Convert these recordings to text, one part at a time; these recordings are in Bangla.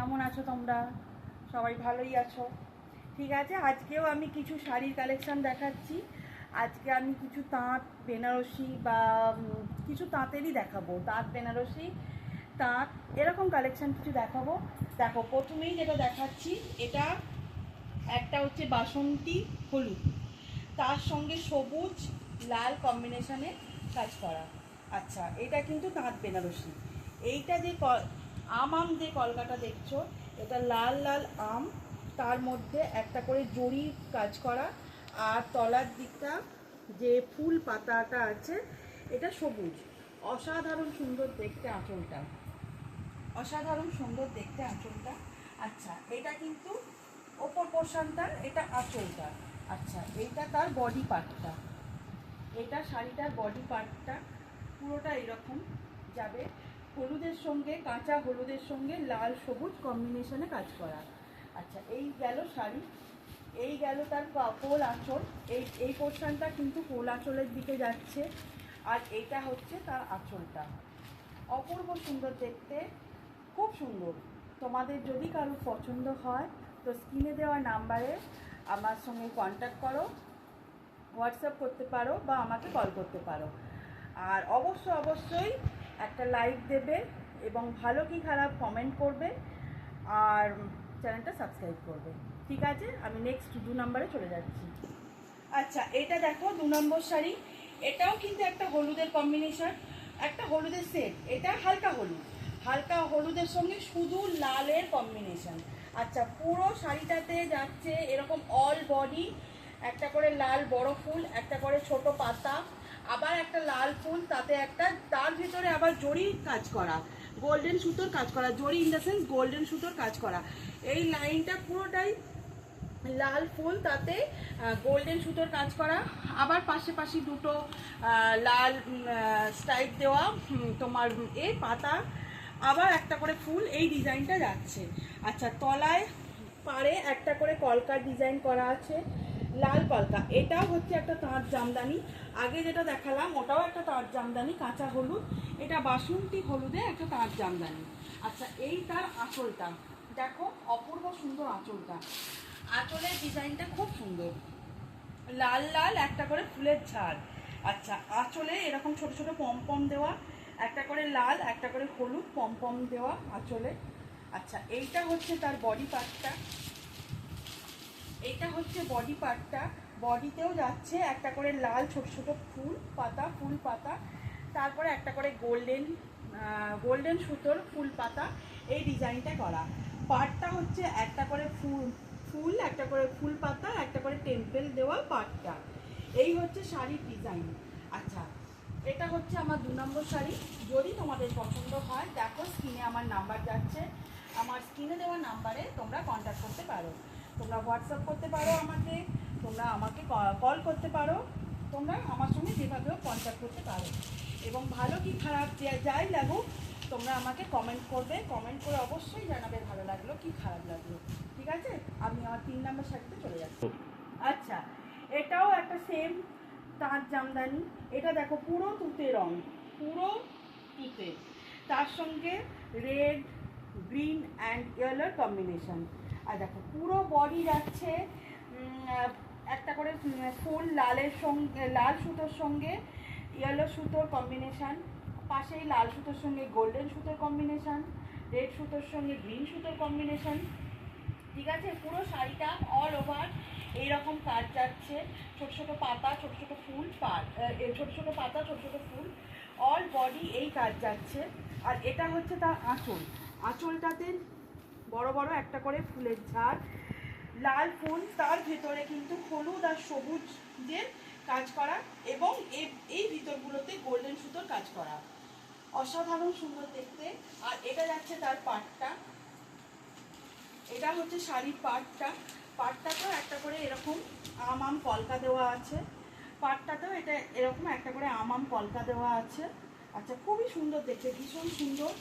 কেমন আছো তোমরা? সবাই ভালোই আছো? ঠিক আছে, আজকেও আমি কিছু শাড়ির কালেকশন দেখাচ্ছি। আজকে আমি কিছু তাঁত বেনারসি বা কিছু তাঁতেরই দেখাবো, তাঁত বেনারসি তাঁত এরকম কালেকশন কিছু দেখাবো। দেখো, প্রথমেই যেটা দেখাচ্ছি, এটা একটা হচ্ছে বাসন্তী হলুদ, তার সঙ্গে সবুজ লাল কম্বিনেশনে কাজ করা। আচ্ছা, এটা কিন্তু তাঁত বেনারসি। এইটা যে আম যে কলকাটা দেখছো, এটা লাল লাল আম, তার মধ্যে একটা করে জরির কাজ করা, আর তলার দিকটা যে ফুল পাতাটা আছে এটা সবুজ। অসাধারণ সুন্দর দেখতে আঁচলটা, অসাধারণ সুন্দর দেখতে আঁচলটা। আচ্ছা, এটা কিন্তু ওপর পোর্শনটার, এটা আঁচলটা। আচ্ছা, এইটা তার বডি পার্টটা, এটা শাড়িটার বডি পার্টটা পুরোটা এরকম যাবে। হলুদের সঙ্গে, কাঁচা হলুদের সঙ্গে লাল সবুজ কম্বিনেশনে কাজ করা। আচ্ছা, এই গেল শাড়ি, এই গেল তার কোল আঁচল। এই পোর্শনটা কিন্তু কোল আঁচলের দিকে যাচ্ছে, আর এটা হচ্ছে তার আঁচলটা। অপূর্ব সুন্দর দেখতে, খুব সুন্দর। তোমাদের যদি কারোর পছন্দ হয় তো স্ক্রিনে দেওয়া নাম্বারে আমার সঙ্গে কন্ট্যাক্ট করো, হোয়াটসঅ্যাপ করতে পারো বা আমাকে কল করতে পারো। আর অবশ্যই একটা লাইক দেবে এবং ভালো কি খারাপ কমেন্ট করবে, আর চ্যানেলটা সাবস্ক্রাইব করবে। ঠিক আছে, আমি নেক্সট 2 নম্বরে চলে যাচ্ছি। আচ্ছা, এটা দেখো 2 নম্বর শাড়ি। এটাও কিন্তু একটা হলুদের কম্বিনেশন, একটা হলুদের সেট। এটা হালকা হলুদ, হালকা হলুদের সঙ্গে শুধু লালের কম্বিনেশন। আচ্ছা, পুরো শাড়িটাতে যাচ্ছে এরকম অল বডি একটা করে লাল বড় ফুল, একটা করে ছোট পাতা, আবার একটা লাল ফুল, তাতে একটা, তার ভিতরে আবার জরি কাজ করা, গোল্ডেন সুতোর কাজ করা, জরি ইন দ্য সেন্স গোল্ডেন সুতোর কাজ করা। এই লাইনটা পুরোটাই লাল ফুল, তাতে গোল্ডেন সুতোর কাজ করা, আবার পাশাপাশি দুটো লাল স্ট্রাইপ দেওয়া তোমার এই পাতা, আবার একটা করে ফুল, এই ডিজাইনটা যাচ্ছে। আচ্ছা, তলায় পাড়ে একটা করে কলকার ডিজাইন করা আছে, লাল কলকা। এটাও হচ্ছে একটা তাঁত জামদানি। আগে যেটা দেখালাম ওটাও একটা তাঁত জামদানি, কাঁচা হলুদ। এটা বাসন্তী হলুদে একটা তাঁত জামদানি। আচ্ছা, এই তার আঁচলটা দেখো, অপূর্ব সুন্দর আঁচলটা। আঁচলের ডিজাইনটা খুব সুন্দর, লাল লাল একটা করে ফুলের ঝাড়। আচ্ছা, আঁচলে এরকম ছোট ছোট পমপম দেওয়া, একটা করে লাল একটা করে হলুদ পমপম দেওয়া আঁচলে। আচ্ছা, এইটা হচ্ছে তার বডি পার্টটা, এইটা হচ্ছে বডি পার্টটা। বডিতেও যাচ্ছে একটা করে লাল ছোট ছোট ফুল পাতা, ফুল পাতা, তারপরে একটা করে গোল্ডেন সুতোর ফুল পাতা, এই ডিজাইনটা করা। পার্টটা হচ্ছে একটা করে ফুল একটা করে ফুল পাতা, একটা করে টেম্পেল দেওয়া পার্টটা। এই হচ্ছে শাড়ির ডিজাইন। আচ্ছা, এটা হচ্ছে আমার 2 নম্বর শাড়ি। যদি তোমাদের পছন্দ হয়, দেখো স্ক্রিনে আমার নাম্বার যাচ্ছে, আমার স্ক্রিনে দেওয়া নাম্বারে তোমরা কন্ট্যাক্ট করতে পারো, তোমরা হোয়াটসঅ্যাপ করতে পারো আমাকে, তোমরা আমাকে কল করতে পারো, তোমরা আমার সঙ্গে যেভাবেও কন্ট্যাক্ট করতে পারো। এবং ভালো কি খারাপ যাই লাগুক, তোমরা আমাকে কমেন্ট করবে, কমেন্ট করে অবশ্যই জানাবে ভালো লাগলো কি খারাপ লাগলো। ঠিক আছে, আমি আমার 3 নম্বর শাড়িতে চলে যাচ্ছি। আচ্ছা, এটাও একটা সেম তাঁত জামদানি। এটা দেখো পুরো তুতে রং, পুরো তুতে, তার সঙ্গে রেড গ্রিন অ্যান্ড ইয়েলোর কম্বিনেশন। আর দেখো পুরো বডি যাচ্ছে একটা করে ফুল লালের সঙ্গে, লাল সুতোর সঙ্গে ইয়েলো সুতোর কম্বিনেশান, পাশেই লাল সুতোর সঙ্গে গোল্ডেন সুতোর কম্বিনেশান, রেড সুতোর সঙ্গে গ্রিন সুতোর কম্বিনেশান। ঠিক আছে, পুরো শাড়িটা অল ওভার এইরকম কাজ যাচ্ছে, ছোট ছোট পাতা ছোট ছোট ফুল, ছোট ছোট পাতা ছোট ছোট ফুল, অল বডি এই কাজ যাচ্ছে। আর এটা হচ্ছে তার আঁচল, আঁচলটাতে বড় বড় একটা করে ফুলের ঝাড়, লাল ফুল, তার ভেতরে কিন্তু হলুদ আর সবুজের কাজ করা, এবং এই ভিতরগুলোতে গোল্ডেন সুতোর কাজ করা। অসাধারণ সুন্দর দেখতে। আর এটা যাচ্ছে তার পাটটা, এটা হচ্ছে শাড়ির পাটটাতেও একটা করে এরকম আম কলকা দেওয়া আছে, পাটটাতেও এটা এরকম একটা করে আম কলকা দেওয়া আছে। আচ্ছা, খুবই সুন্দর দেখতে, ভীষণ সুন্দর।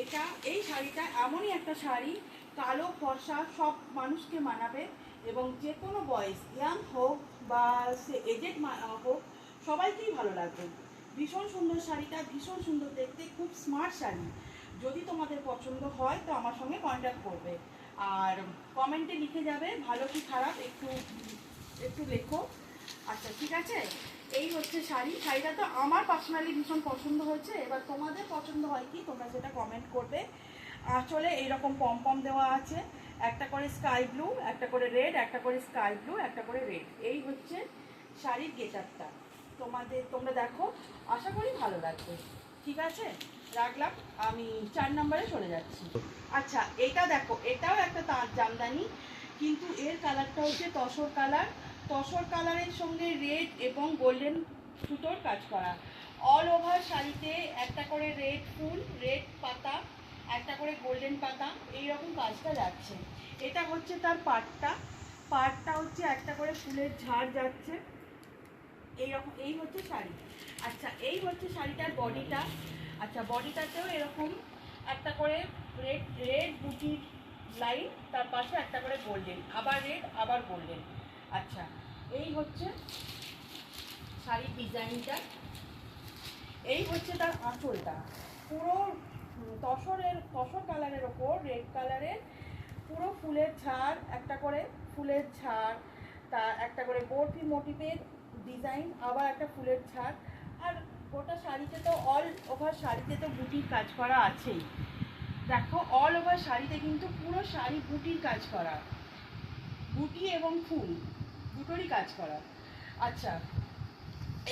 এটা, এই শাড়িটা এমনই একটা শাড়ি, কালো ফর্সা সব মানুষকে মানাবে, এবং যে কোনো বয়স, ইয়াং হোক বা সে এজেড হোক, সবাইকেই ভালো লাগবে। ভীষণ সুন্দর শাড়িটা, ভীষণ সুন্দর দেখতে, খুব স্মার্ট শাড়ি, যদি তোমাদের পছন্দ হয় তো আমার সঙ্গে কন্ট্যাক্ট করবে, আর কমেন্টে লিখে যাবে ভালো কি খারাপ, একটু একটু লেখো। আচ্ছা ঠিক আছে, এই হচ্ছে শাড়িটা তো আমার পার্সোনালি ভীষণ পছন্দ হয়েছে। এবার তোমাদের পছন্দ হয় কি তোমরা সেটা কমেন্ট করবে। আঁচলে এইরকম পম দেওয়া আছে, একটা করে স্কাই ব্লু, একটা করে রেড, একটা করে স্কাই ব্লু, একটা করে রেড। এই হচ্ছে শাড়ির গেটআপটা। তোমরা দেখো, আশা করি ভালো লাগবে। ঠিক আছে, রাখলাম, আমি 4 নম্বরে চলে যাচ্ছি। আচ্ছা এটা দেখো, এটাও একটা তাঁত জামদানি, কিন্তু এর কালারটা হচ্ছে তসর কালার। তসর কালারের সঙ্গে রেড এবং গোল্ডেন সুতোর কাজ করা। অল ওভার শাড়িতে একটা করে রেড ফুল, রেড পাতা, একটা করে গোল্ডেন পাতা, এইরকম কাজটা যাচ্ছে। এটা হচ্ছে তার পাটটা হচ্ছে একটা করে ফুলের ঝাড় যাচ্ছে এইরকম। এই হচ্ছে শাড়ি। আচ্ছা এই হচ্ছে শাড়িটার বডিটা। আচ্ছা বডিটাতেও এরকম একটা করে রেড বুটির লাইন, তার পাশে একটা করে গোল্ডেন, আবার রেড আবার গোল্ডেন। আচ্ছা এই হচ্ছে শাড়ির ডিজাইনটা। এই হচ্ছে তার আঁচলটা, পুরো তসর কালারের ওপর রেড কালারের পুরো ফুলের ঝাড়, একটা করে ফুলের ঝাড়, তা একটা করে বরফি মোটিভের ডিজাইন, আবার একটা ফুলের ঝাড়। আর গোটা শাড়িতে তো অল ওভার শাড়িতে তো বুটির কাজ করা আছেই। দেখো অল ওভার শাড়িতে কিন্তু পুরো শাড়ি বুটির কাজ করা, বুটি এবং ফুল দুটোরই কাজ করা। আচ্ছা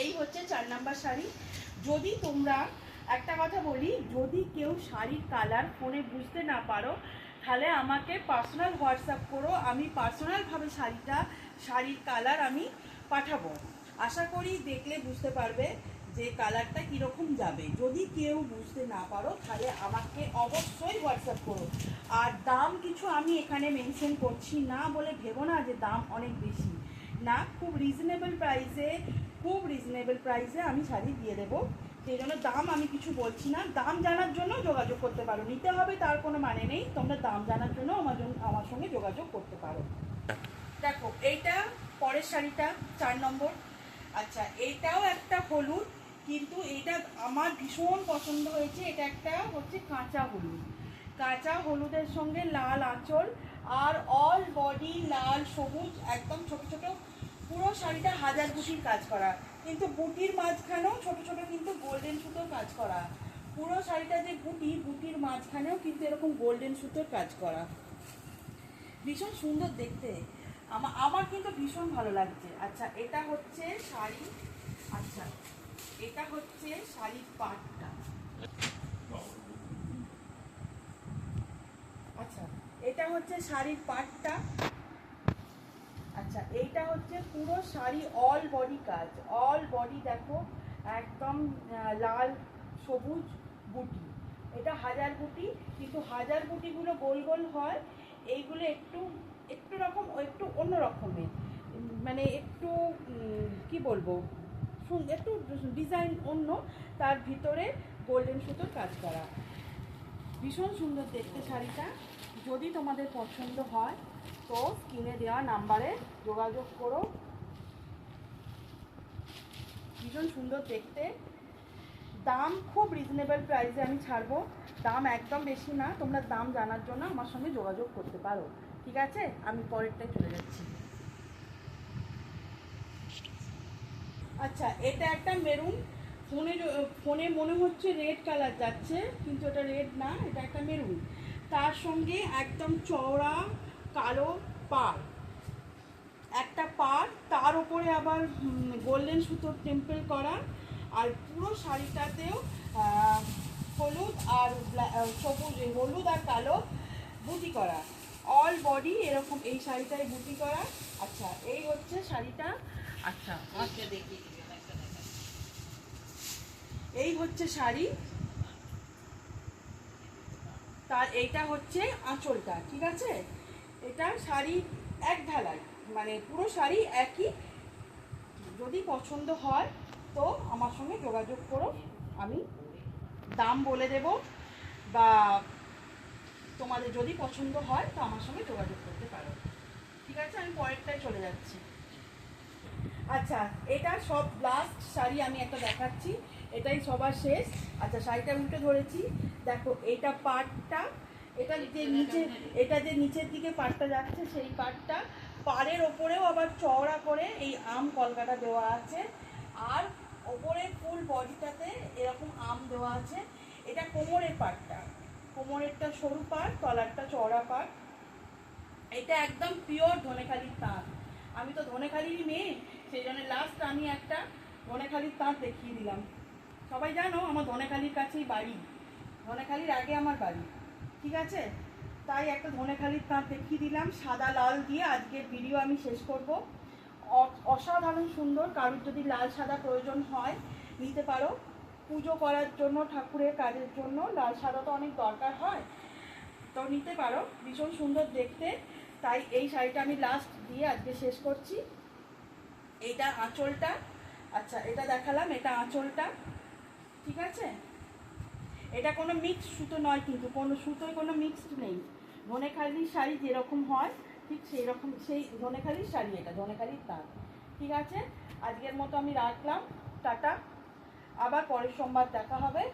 এই হচ্ছে 4 নাম্বার শাড়ি। যদি তোমরা, একটা কথা বলি, যদি কেউ শাড়ির কালার ফোনে বুঝতে না পারো তাহলে আমাকে পার্সোনাল হোয়াটসঅ্যাপ করো, আমি পার্সোনালভাবে শাড়ির কালার আমি পাঠাবো। আশা করি দেখলে বুঝতে পারবে যে কালারটা কীরকম যাবে। যদি কেউ বুঝতে না পারো তাহলে আমাকে অবশ্যই হোয়াটসঅ্যাপ করো। আর দাম কিছু আমি এখানে মেনশন করছি না বলে ভেবো না যে দাম অনেক বেশি, না, খুব রিজনেবল প্রাইসে আমি শাড়ি দিয়ে দেবো। সেই জন্য দাম আমি কিছু বলছি না। দাম জানার জন্য যোগাযোগ করতে পারো, নিতে হবে তার কোনো মানে নেই, তোমরা দাম জানার জন্য আমার সঙ্গে যোগাযোগ করতে পারো। দেখো এইটা পরের শাড়িটা 4 নম্বর। আচ্ছা এইটাও একটা হলুদ, কিন্তু এইটা আমার ভীষণ পছন্দ হয়েছে। এটা একটা হচ্ছে কাঁচা হলুদের সঙ্গে লাল আঁচল, আর অল বডি লাল সবুজ, একদম ছোট ছোট, পুরো শাড়িটা হাজার বুটির কাজ করা, কিন্তু বুটির মাঝখানেও ছোট ছোট কিন্তু গোল্ডেন সুতোর কাজ করা। পুরো শাড়িটা যে বুটির মাঝখানেও কিন্তু এরকম গোল্ডেন সুতোর কাজ করা, ভীষণ সুন্দর দেখতে। আমার কিন্তু ভীষণ ভালো লাগছে। আচ্ছা এটা হচ্ছে শাড়ি, আচ্ছা এটা হচ্ছে শাড়ির পাটটা। আচ্ছা এটা হচ্ছে শাড়ির পাটটা। আচ্ছা এইটা হচ্ছে পুরো শাড়ি অল বডি কাজ, অল বডি দেখো একদম লাল সবুজ বুটি। এটা হাজার বুটি, কিন্তু হাজার বুটিগুলো গোল গোল হয়, এইগুলো একটু একটু অন্য রকমের, মানে একটু কি বলবো, একটু ডিজাইন অন্য, তার ভিতরে গোল্ডেন সুতোর কাজ করা। ভীষণ সুন্দর দেখতে শাড়িটা। যদি তোমাদের পছন্দ হয় তো স্ক্রিনে দেওয়া নাম্বারে যোগাযোগ করো। ভীষণ সুন্দর দেখতে, দাম খুব রিজনেবল প্রাইসে আমি ছাড়বো, দাম একদম বেশি না। তোমরা দাম জানার জন্য আমার সঙ্গে যোগাযোগ করতে পারো। ঠিক আছে, আমি পরেরটায় চলে যাচ্ছি। আচ্ছা এটা একটা মেরুন, ফোনে মনে হচ্ছে রেড কালার যাচ্ছে, কিন্তু এটা রেড না, এটা একটা মেরুন। তার সঙ্গে একদম চওড়া কালো পাড়, একটা পাড়, তার উপরে আবার গোল্ডেন সুতোর টেম্পল করা, আর পুরো শাড়িটাতেও হলুদ আর সবুজ, হলুদ আর কালো বুটি করা, অল বডি এরকম এই শাড়িটায় বুটি করা। আচ্ছা এই হচ্ছে শাড়িটা। আচ্ছা দেখি, এই হচ্ছে শাড়ি, তার এইটা হচ্ছে আঁচলটা। ঠিক আছে, এটা শাড়ি এক ঢালাই, মানে পুরো শাড়ি একই। যদি পছন্দ হয় তো আমার সঙ্গে যোগাযোগ করো, আমি দাম বলে দেব, বা তোমাদের যদি পছন্দ হয় তো আমার সঙ্গে যোগাযোগ করতে পারো। ঠিক আছে, আমি পরেরটায় চলে যাচ্ছি। আচ্ছা এটা সব লাস্ট শাড়ি আমি একটা দেখাচ্ছি। এটাই সবার শেষ। আচ্ছা শাড়িটা উল্টে ধরেছি, দেখো এটা পাড়টা, এটা যে নিচের দিকে পাড়টা যাচ্ছে সেই পাড়টা, পাড়ের ওপরেও আবার চওড়া করে এই আম কলকাটা দেওয়া আছে, আর ওপরে ফুল বডিটাতে এরকম আম দেওয়া আছে। এটা কোমরের পাড়টা, কোমরেরটা সরু পাড়, তলারটা চওড়া পাড়। এটা একদম পিওর ধনেখালির তাঁত। আমি তো ধনেখালিরই মেয়ে, সেই জন্য লাস্ট আমি একটা ধনেখালির তাঁত দেখিয়ে দিলাম। সবাই জানো আমার ধনেখালির কাছেই বাড়ি, ধনেখালির আগে আমার বাড়ি, ঠিক আছে? তাই একটা ধনেখালির তাঁত দেখিয়ে দিলাম সাদা লাল দিয়ে। আজকের ভিডিও আমি শেষ করব। অসাধারণ সুন্দর, কারোর যদি লাল সাদা প্রয়োজন হয় নিতে পারো, পুজো করার জন্য, ঠাকুরের কাজের জন্য লাল সাদা তো অনেক দরকার হয়, তো নিতে পারো, ভীষণ সুন্দর দেখতে। তাই এই শাড়িটা আমি লাস্ট দিয়ে আজকে শেষ করছি। এইটা আঁচলটা, আচ্ছা এটা দেখালাম, এটা আঁচলটা, ঠিক আছে? এটা কোনো মিক্সড সুতো নয়, কিন্তু কোনো সুতোয় কোনো মিক্সড নেই। ধনেখালির শাড়ি যেরকম হয় ঠিক সেই রকম, সেই ধনেখালির শাড়ি, এটা ধনেখালির তাঁত, ঠিক আছে? আজকের মতো আমি রাখলাম, টাটা, আবার পরের সোমবার দেখা হবে।